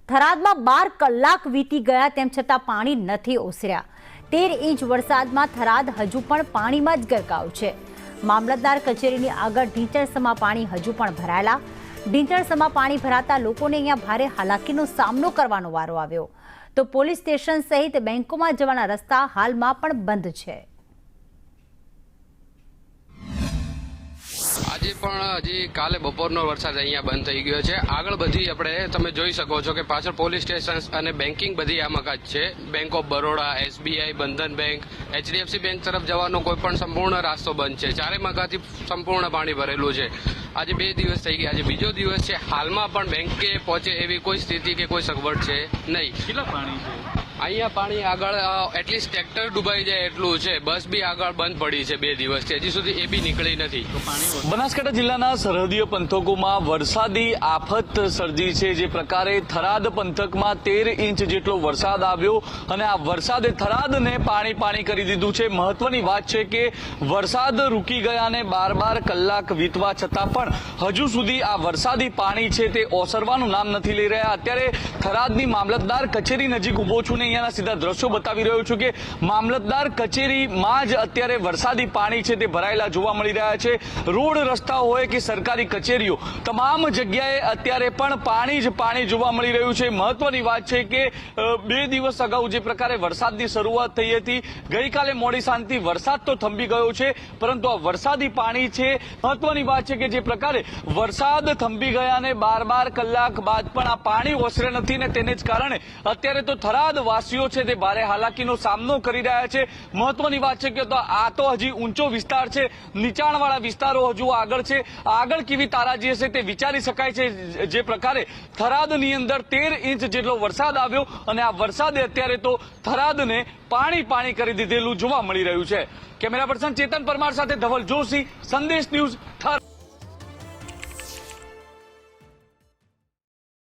થરાદમાં 12 કલાક વીતી ગયા તેમ છતાં પાણી નથી ઓસર્યા। 13 ઇંચ વરસાદમાં થરાદ હજુ પણ પાણીમાં જ ગરકાવ છે। મામલતદાર કચેરીની આગળ ઢીંચણસમાં પાણી હજુ પણ ભરાયેલા। ઢીંચણસમાં પાણી ભરાતા લોકોને અહીંયા ભારે હાલાકીનો સામનો કરવાનો વારો આવ્યો તો પોલીસ સ્ટેશન સહિત બેંકોમાં જવાના રસ્તા હાલમાં પણ બંધ છે। આજે પણ હજી કાલે બપોરનો વરસાદ અહીંયા બંધ થઈ ગયો છે। આગળ બધી આપણે તમે જોઈ શકો છો કે પાછળ પોલીસ સ્ટેશન અને બેન્કિંગ બધી આમાં જ છે। બેંક ઓફ બરોડા, SBI, બંધન બેંક, HDFC બેંક તરફ જવાનો કોઈ પણ સંપૂર્ણ રસ્તો બંધ છે। ચારે મકાથી સંપૂર્ણ પાણી ભરેલું છે। આજે 2 દિવસ થઈ ગયા, આજે બીજો દિવસ છે। હાલમાં પણ બેંકે પહોંચે એવી કોઈ સ્થિતિ કે કોઈ સગવડ છે નહીં। કેટલા પાણી છે અહીંયા? પાણી આગળ એટલીસ્ટ ટ્રેક્ટર ડૂબાઈ જાય એટલું છે। બસ બી આગળ બંધ પડી છે 2 દિવસથી, હજી સુધી એ બી નીકળી નથી। બનાસકાંઠા જિલ્લાના સરહદીય પંથકોમાં વરસાદી આફત સર્જી છે। જે પ્રકારે થરાદ પંથકમાં 13 ઇંચ જેટલો વરસાદ આવ્યો અને આ વરસાદે થરાદને પાણી કરી દીધું છે। મહત્વની વાત છે કે વરસાદ રૂકી ગયાને 12 કલાક વીતવા છતાં પણ હજુ સુધી આ વરસાદી પાણી છે તે ઓસરવાનું નામ નથી લઈ રહ્યા। અત્યારે થરાદની મામલતદાર કચેરી નજીક ઉભો છું ને અહીંયાના સીધા દ્રશ્યો બતાવી રહ્યો છું કે મામલતદાર કચેરીમાં જ અત્યારે વરસાદી પાણી છે તે ભરાયેલા જોવા મળી રહ્યા છે। રોડ રસ્તા હોય કે સરકારી કચેરીઓ, તમામ જગ્યાએ અત્યારે પણ પાણી જ પાણી જોવા મળી રહ્યું છે। મહત્વની વાત છે કે 2 દિવસ અગાઉ જે પ્રકારે વરસાદની શરૂઆત થઈ હતી, ગઈકાલે મોડી સાંજથી વરસાદ તો થંભી ગયો છે, પરંતુ આ વરસાદી પાણી છે। મહત્વની વાત છે કે જે પ્રકારે વરસાદ થંભી ગયાને 12 કલાક બાદ પણ આ પાણી ઓસરે નથી ને તેને જ કારણે અત્યારે તો થરાદ વાસીઓ છે તે ભારે હાલાકીનો સામનો કરી રહ્યા છે। મહત્વની વાત છે કે આ તો હજી ઊંચો વિસ્તાર છે, નીચાણવાળા વિસ્તારો હજુ આગળ છે। આગળ કેવી તારાજી હશે તે વિચારી શકાય છે। જે પ્રકારે થરાદની અંદર 13 ઇંચ જેટલો વરસાદ આવ્યો અને આ વરસાદે અત્યારે તો થરાદને પાણી કરી દીધેલું જોવા મળી રહ્યું છે। કેમેરા પર્સન ચેતન પરમાર સાથે ધવલ જોશી, સંદેશ ન્યૂઝ, થરાદ।